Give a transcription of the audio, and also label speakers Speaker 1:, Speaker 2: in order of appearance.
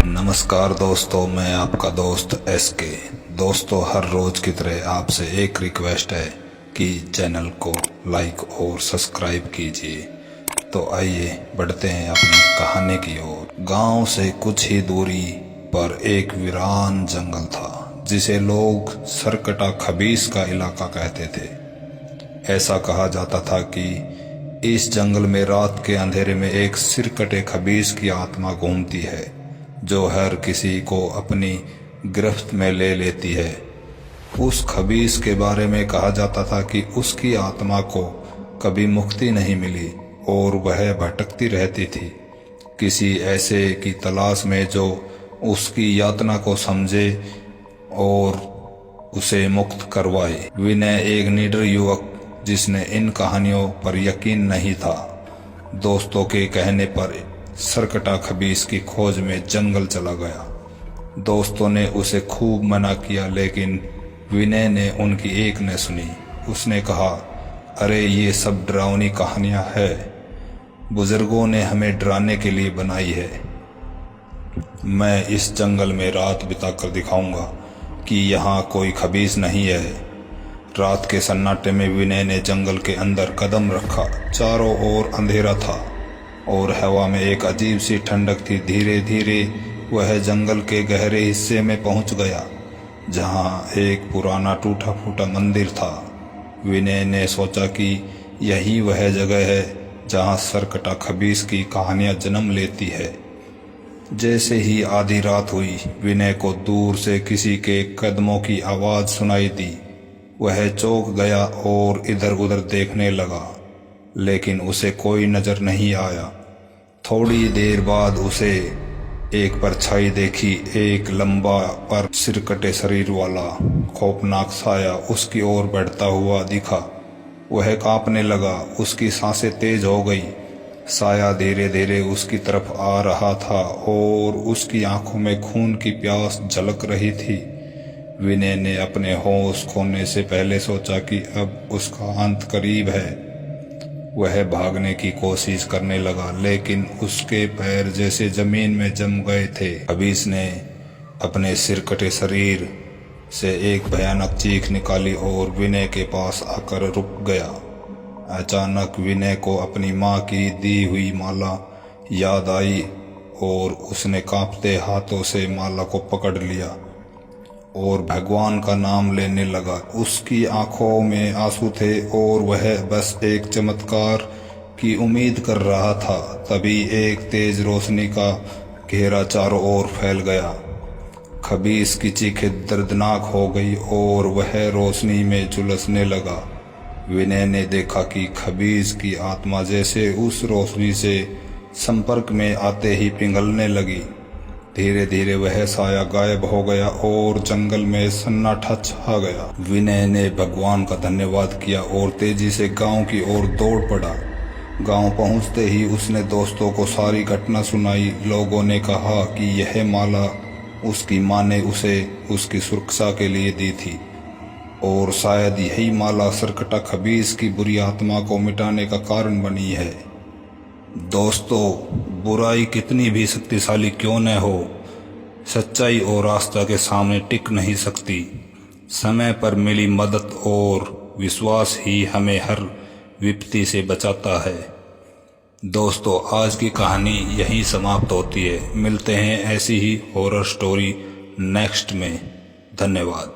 Speaker 1: नमस्कार दोस्तों, मैं आपका दोस्त SK। दोस्तों, हर रोज की तरह आपसे एक रिक्वेस्ट है कि चैनल को लाइक और सब्सक्राइब कीजिए। तो आइए बढ़ते हैं अपनी कहानी की ओर। गांव से कुछ ही दूरी पर एक वीरान जंगल था जिसे लोग सरकटा खबीस का इलाका कहते थे। ऐसा कहा जाता था कि इस जंगल में रात के अंधेरे में एक सिरकटे खबीस की आत्मा घूमती है जो हर किसी को अपनी गिरफ्त में ले लेती है। उस खबीस के बारे में कहा जाता था कि उसकी आत्मा को कभी मुक्ति नहीं मिली और वह भटकती रहती थी, किसी ऐसे की तलाश में जो उसकी यातना को समझे और उसे मुक्त करवाए। विनय एक निडर युवक जिसने इन कहानियों पर यकीन नहीं था, दोस्तों के कहने पर सरकटा खबीस की खोज में जंगल चला गया। दोस्तों ने उसे खूब मना किया, लेकिन विनय ने उनकी एक न सुनी। उसने कहा, अरे ये सब डरावनी कहानियां हैं, बुजुर्गों ने हमें डराने के लिए बनाई है। मैं इस जंगल में रात बिताकर दिखाऊंगा कि यहाँ कोई खबीस नहीं है। रात के सन्नाटे में विनय ने जंगल के अंदर कदम रखा। चारों ओर अंधेरा था और हवा में एक अजीब सी ठंडक थी। धीरे धीरे वह जंगल के गहरे हिस्से में पहुंच गया जहां एक पुराना टूटा फूटा मंदिर था। विनय ने सोचा कि यही वह जगह है जहां सरकटा खबीस की कहानियां जन्म लेती है। जैसे ही आधी रात हुई, विनय को दूर से किसी के कदमों की आवाज सुनाई दी। वह चौंक गया और इधर उधर देखने लगा, लेकिन उसे कोई नजर नहीं आया। थोड़ी देर बाद उसे एक परछाई देखी। एक लंबा पर सिरकटे शरीर वाला खौफनाक साया उसकी ओर बढ़ता हुआ दिखा। वह कांपने लगा, उसकी सांसें तेज हो गई। साया धीरे धीरे उसकी तरफ आ रहा था और उसकी आंखों में खून की प्यास झलक रही थी। विनय ने अपने होश खोने से पहले सोचा कि अब उसका अंत करीब है। वह भागने की कोशिश करने लगा, लेकिन उसके पैर जैसे जमीन में जम गए थे। खबीस ने अपने सिरकटे शरीर से एक भयानक चीख निकाली और विनय के पास आकर रुक गया। अचानक विनय को अपनी माँ की दी हुई माला याद आई और उसने कांपते हाथों से माला को पकड़ लिया और भगवान का नाम लेने लगा। उसकी आंखों में आंसू थे और वह बस एक चमत्कार की उम्मीद कर रहा था। तभी एक तेज रोशनी का घेरा चारों ओर फैल गया। खबीस की चीखें दर्दनाक हो गई और वह रोशनी में झुलसने लगा। विनय ने देखा कि खबीस की आत्मा जैसे उस रोशनी से संपर्क में आते ही पिघलने लगी। धीरे धीरे वह साया गायब हो गया और जंगल में सन्नाटा छा गया। विनय ने भगवान का धन्यवाद किया और तेजी से गांव की ओर दौड़ पड़ा। गांव पहुंचते ही उसने दोस्तों को सारी घटना सुनाई। लोगों ने कहा कि यह माला उसकी मां ने उसे उसकी सुरक्षा के लिए दी थी और शायद यही माला सरकटा खबीस की बुरी आत्मा को मिटाने का कारण बनी है। दोस्तों, बुराई कितनी भी शक्तिशाली क्यों न हो, सच्चाई और आस्था के सामने टिक नहीं सकती। समय पर मिली मदद और विश्वास ही हमें हर विपत्ति से बचाता है। दोस्तों, आज की कहानी यहीं समाप्त होती है। मिलते हैं ऐसी ही हॉरर स्टोरी नेक्स्ट में। धन्यवाद।